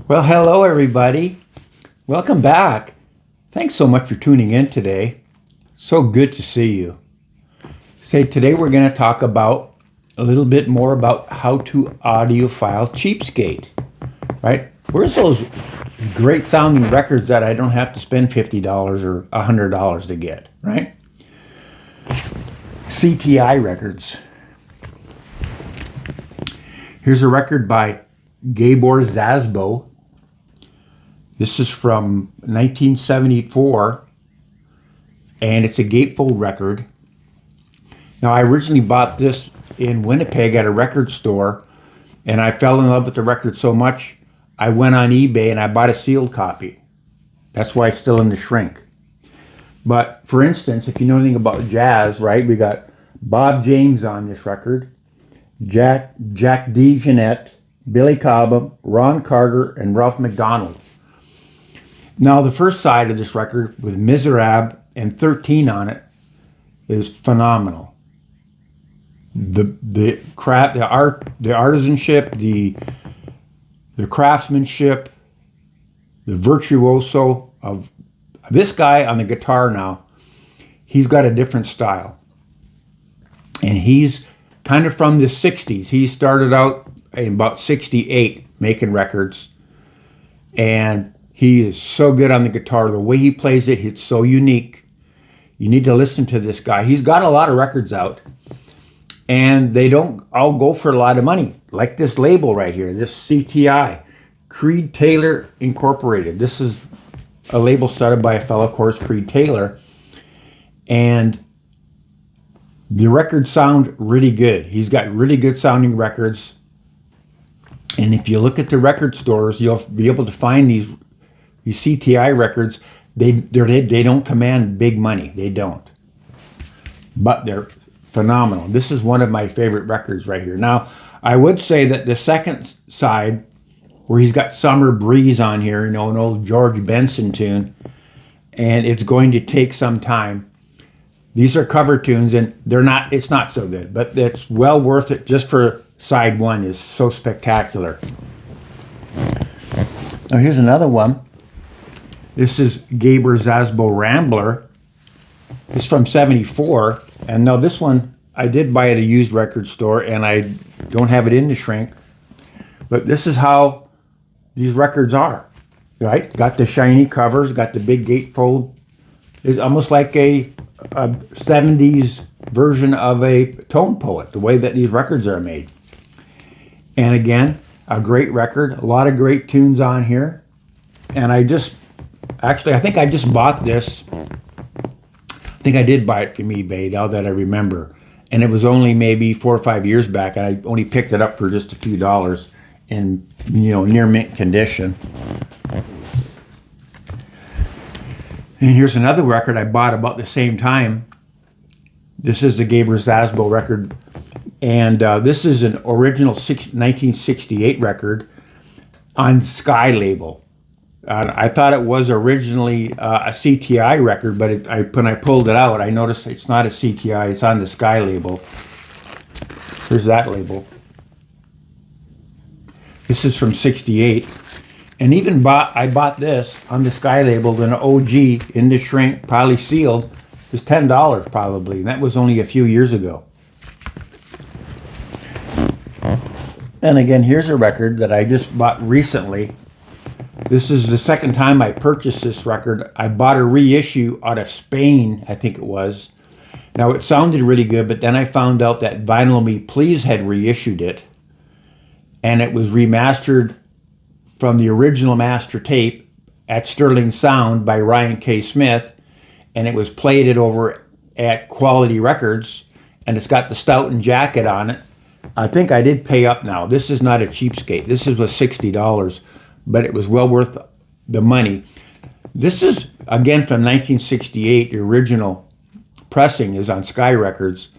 Well, hello everybody. Welcome back. Thanks so much for tuning in today. So good to see you. Today we're going to talk about a little bit more about how to audiophile cheapskate, right? Where's those great sounding records that I don't have to spend $50 or $100 to get, right? CTI records. Here's a record by Gabor Szabo. This is from 1974, and it's a gatefold record. Now, I originally bought this in Winnipeg at a record store, and I fell in love with the record so much, I went on eBay and I bought a sealed copy. That's why it's still in the shrink. But, for instance, if you know anything about jazz, right, we got Bob James on this record, Jack DeJohnette, Billy Cobham, Ron Carter, and Ralph McDonald. Now, the first side of this record with Miserable and 13 on it is phenomenal. The artisanship, the craftsmanship, the virtuoso of this guy on the guitar now, he's got a different style. And he's kind of from the 60s. He started out in about 68 making records. And he is so good on the guitar. The way he plays it, it's so unique. You need to listen to this guy. He's got a lot of records out. And they don't all go for a lot of money. Like this label right here, this CTI, Creed Taylor Incorporated. This is a label started by a fellow, of course, Creed Taylor. And the records sound really good. He's got really good sounding records. And if you look at the record stores, you'll be able to find these CTI records. They don't command big money. They don't. But they're phenomenal. This is one of my favorite records right here. Now, I would say that the second side, where he's got Summer Breeze on here, an old George Benson tune, and it's going to take some time. These are cover tunes, and it's not so good, but it's well worth it just for side one. Is so spectacular. Now, here's another one. This is Gabor Szabo Rambler. It's from 74. And now this one, I did buy at a used record store, and I don't have it in the shrink. But this is how these records are, right? Got the shiny covers, got the big gatefold. It's almost like a 70s version of a tone poet, the way that these records are made. And again, a great record, a lot of great tunes on here. And I think I just bought this. I think I did buy it from eBay, now that I remember. And it was only maybe 4 or 5 years back, and I only picked it up for just a few dollars in, near mint condition. And here's another record I bought about the same time. This is the Gabor Szabo record. And this is an original 1968 record on Sky label. I thought it was originally a CTI record, but when I pulled it out, I noticed it's not a CTI. It's on the Sky label. Here's that label. This is from 68. And even I bought this on the Sky label, an OG in the shrink, poly sealed. It was $10 probably, and that was only a few years ago. And again, here's a record that I just bought recently. This is the second time I purchased this record. I bought a reissue out of Spain, I think it was. Now, it sounded really good, but then I found out that Vinyl Me Please had reissued it. And it was remastered from the original master tape at Sterling Sound by Ryan K. Smith. And it was plated over at Quality Records. And it's got the Stoughton jacket on it. I think I did pay up now. This is not a cheapskate. This is $60. But it was well worth the money. This is, again, from 1968. The original pressing is on Sky Records.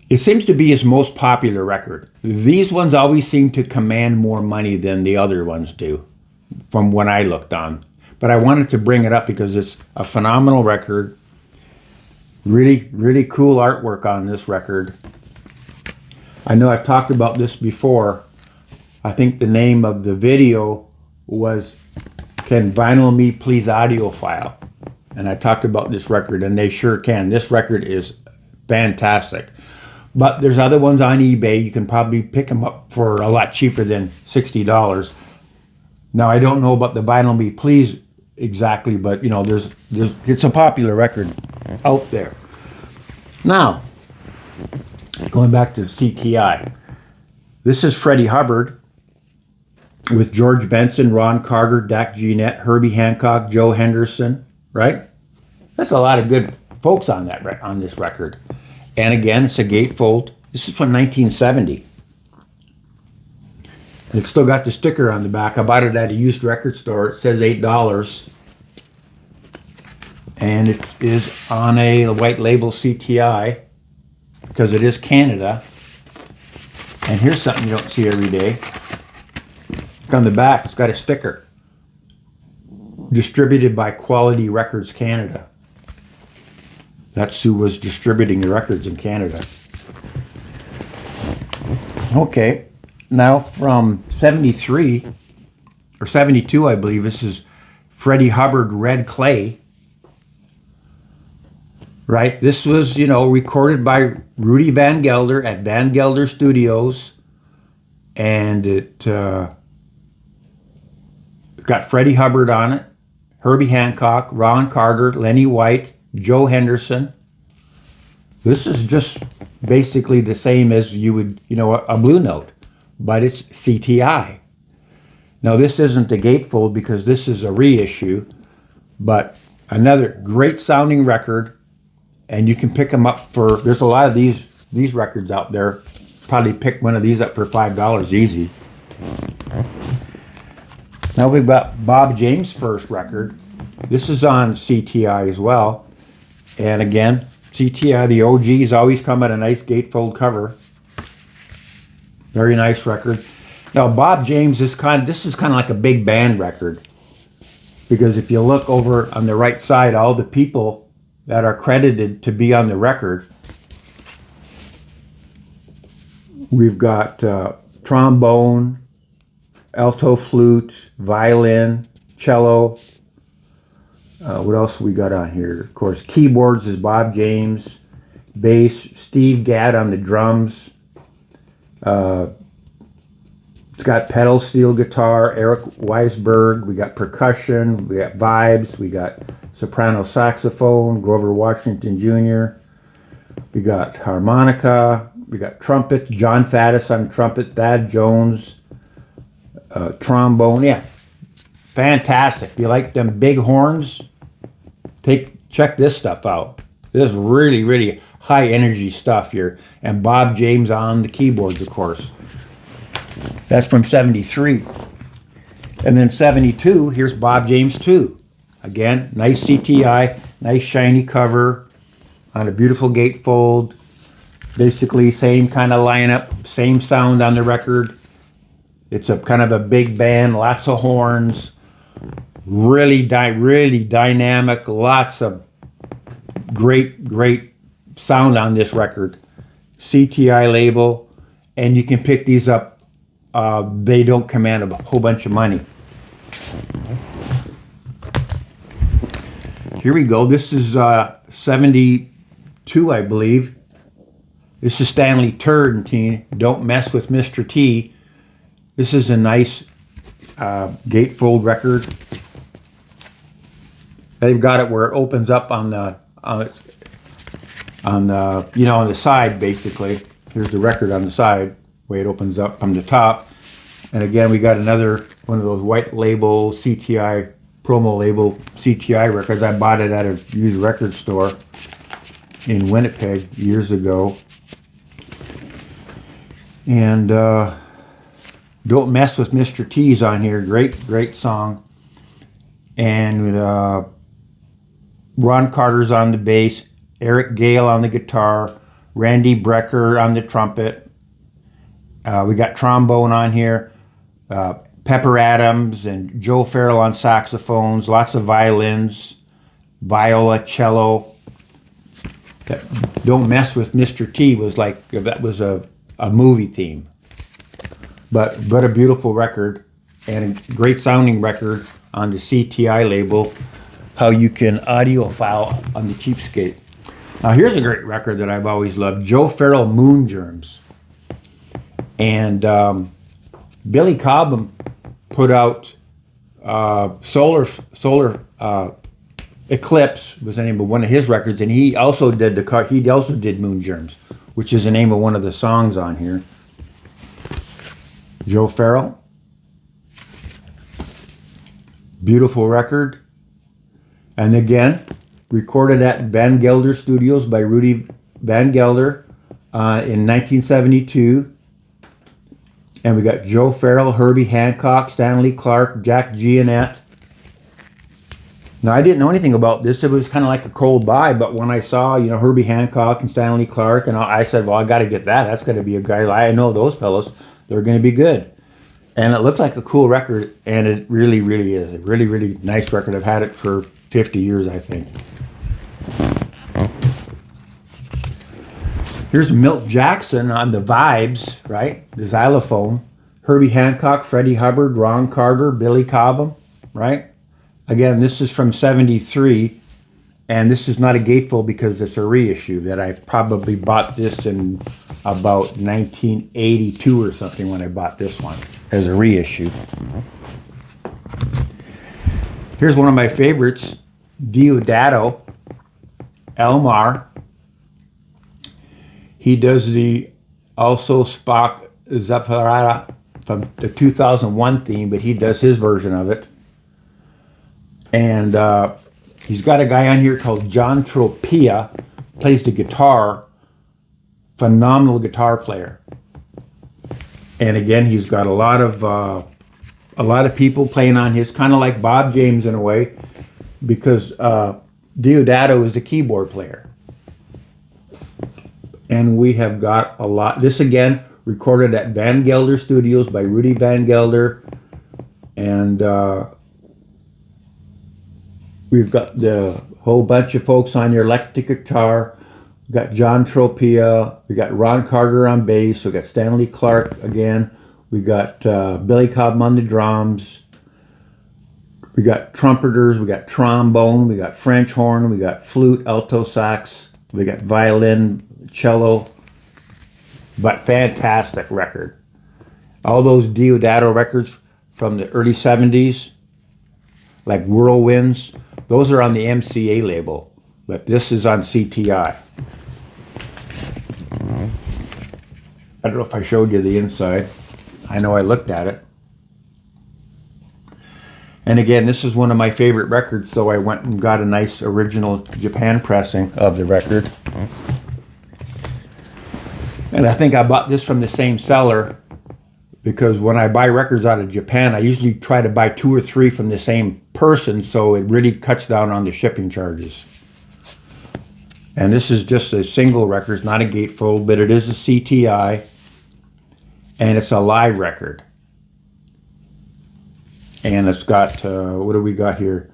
It seems to be his most popular record. These ones always seem to command more money than the other ones do, from when I looked on. But I wanted to bring it up because it's a phenomenal record. Really, really cool artwork on this record. I know I've talked about this before. I think the name of the video was Can Vinyl Me Please Audiophile? And I talked about this record, and they sure can. This record is fantastic. But there's other ones on eBay. You can probably pick them up for a lot cheaper than $60. Now, I don't know about the Vinyl Me Please exactly, but you know, it's a popular record out there. Now, going back to CTI, this is Freddie Hubbard with George Benson, Ron Carter, Dak Jeanette, Herbie Hancock, Joe Henderson, right? That's a lot of good folks on this record. And again, it's a gatefold. This is from 1970. It's still got the sticker on the back. I bought it at a used record store. It says $8. And it is on a white label CTI because it is Canada. And here's something you don't see every day. Look on the back, it's got a sticker. Distributed by Quality Records Canada. That's who was distributing the records in Canada. Okay, now from 73, or 72 I believe, this is Freddie Hubbard Red Clay. Right, this was, you know, recorded by Rudy Van Gelder at Van Gelder Studios. And it got Freddie Hubbard on it, Herbie Hancock, Ron Carter, Lenny White, Joe Henderson. This is just basically the same as you would, you know, a Blue Note, but it's CTI. Now this isn't a gatefold because this is a reissue, but another great sounding record, and you can pick them up for, there's a lot of these records out there. Probably pick one of these up for $5 easy. Now we've got Bob James' first record. This is on CTI as well. And again, CTI, the OGs always come at a nice gatefold cover. Very nice record. Now Bob James is this is kind of like a big band record. Because if you look over on the right side, all the people that are credited to be on the record, we've got trombone, alto flute, violin, cello. What else we got on here? Of course, keyboards is Bob James. Bass, Steve Gadd on the drums. It's got pedal steel guitar, Eric Weisberg. We got percussion. We got vibes. We got soprano saxophone, Grover Washington Jr. We got harmonica. We got trumpet, John Faddis on trumpet, Thad Jones, trombone. Yeah, fantastic. If you like them big horns, check this stuff out. This is really, really high energy stuff here. And Bob James on the keyboards, of course. That's from 73. And then 72, here's Bob James 2. Again, nice CTI, nice shiny cover on a beautiful gatefold. Basically same kind of lineup, same sound on the record. It's a kind of a big band, lots of horns, really dynamic, lots of great sound on this record. CTI label, and you can pick these up. They don't command a whole bunch of money. Here we go. This is 72, I believe. This is Stanley Turrentine, Don't Mess with Mr. T. This is a nice gatefold record. They've got it where it opens up on the side, basically. Here's the record on the side, way it opens up from the top. And again, we got another one of those white label CTI, promo label CTI records. I bought it at a used record store in Winnipeg years ago. And Don't Mess with Mr. T's on here. Great song. And Ron Carter's on the bass, Eric Gale on the guitar, Randy Brecker on the trumpet. We got trombone on here, Pepper Adams and Joe Farrell on saxophones, lots of violins, viola, cello. Don't Mess with Mr. T was like, that was a movie theme. But a beautiful record. and a great sounding record on the CTI label, how you can audiophile on the cheapskate. Now here's a great record that I've always loved, Joe Farrell, Moon Germs. And Billy Cobham put out Solar Eclipse was the name of one of his records, and he also did Moon Germs, which is the name of one of the songs on here. Joe Farrell, beautiful record, and again recorded at Van Gelder Studios by Rudy Van Gelder in 1972. And we got Joe Farrell, Herbie Hancock, Stanley Clark, Jack Giannett. Now, I didn't know anything about this. It was kind of like a cold buy, but when I saw, Herbie Hancock and Stanley Clark, and I said, well, I got to get that. That's going to be a guy. I know those fellows. They're going to be good. And it looked like a cool record, and it really, really is. A really, really nice record. I've had it for 50 years, I think. Here's Milt Jackson on the vibes, right? The xylophone. Herbie Hancock, Freddie Hubbard, Ron Carter, Billy Cobham, right? Again, this is from 73, and this is not a gatefold because it's a reissue that I probably bought this in about 1982 or something when I bought this one as a reissue. Here's one of my favorites, Deodato, Elmar. He does the also Spock Zapparata from the 2001 theme, but he does his version of it. And he's got a guy on here called John Tropia, plays the guitar, phenomenal guitar player. And again, he's got a lot of people playing on his, kind of like Bob James in a way, because Deodato is the keyboard player. And we have got a lot. This again, recorded at Van Gelder Studios by Rudy Van Gelder. And we've got the whole bunch of folks on your electric guitar. We've got John Tropia. We got Ron Carter on bass. We got Stanley Clark again. We got Billy Cobham on the drums. We got trumpeters. We got trombone. We got French horn. We got flute, alto sax. We got violin, cello. But fantastic record. All those Deodato records from the early 70s, like Whirlwinds, those are on the MCA label, but this is on CTI. I don't know if I showed you the inside. I know I looked at it. And again, this is one of my favorite records, so I went and got a nice original Japan pressing of the record. And I think I bought this from the same seller, because when I buy records out of Japan, I usually try to buy 2 or 3 from the same person, so it really cuts down on the shipping charges. And this is just a single record, it's not a gatefold, but it is a CTI, and it's a live record. And it's got, what do we got here?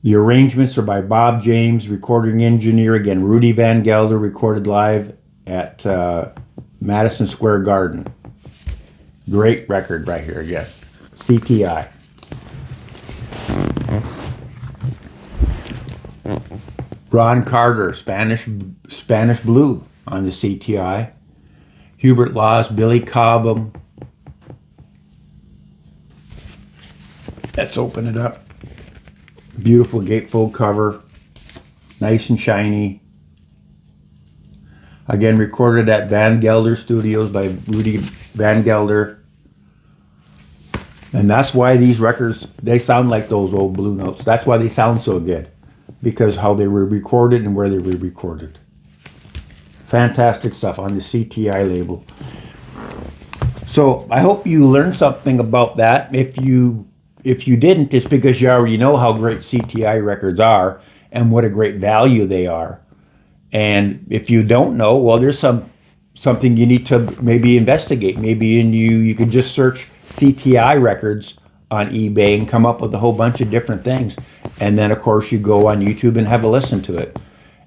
The arrangements are by Bob James, recording engineer, again, Rudy Van Gelder, recorded live at Madison Square Garden. Great record right here again. CTI. Ron Carter, Spanish Blue on the CTI. Hubert Laws, Billy Cobham. Let's open it up. Beautiful gatefold cover. Nice and shiny. Again, recorded at Van Gelder Studios by Rudy Van Gelder. And that's why these records, they sound like those old Blue Notes. That's why they sound so good. Because how they were recorded and where they were recorded. Fantastic stuff on the CTI label. So I hope you learned something about that. If you didn't, it's because you already know how great CTI records are and what a great value they are. And if you don't know, well, there's something you need to maybe investigate. Maybe you could just search CTI records on eBay and come up with a whole bunch of different things. And then, of course, you go on YouTube and have a listen to it.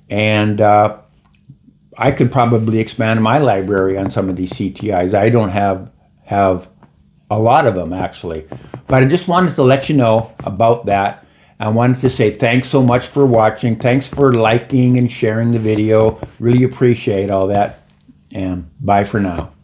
And I could probably expand my library on some of these CTIs. I don't have a lot of them actually. But I just wanted to let you know about that. I wanted to say thanks so much for watching. Thanks for liking and sharing the video. Really appreciate all that. And bye for now.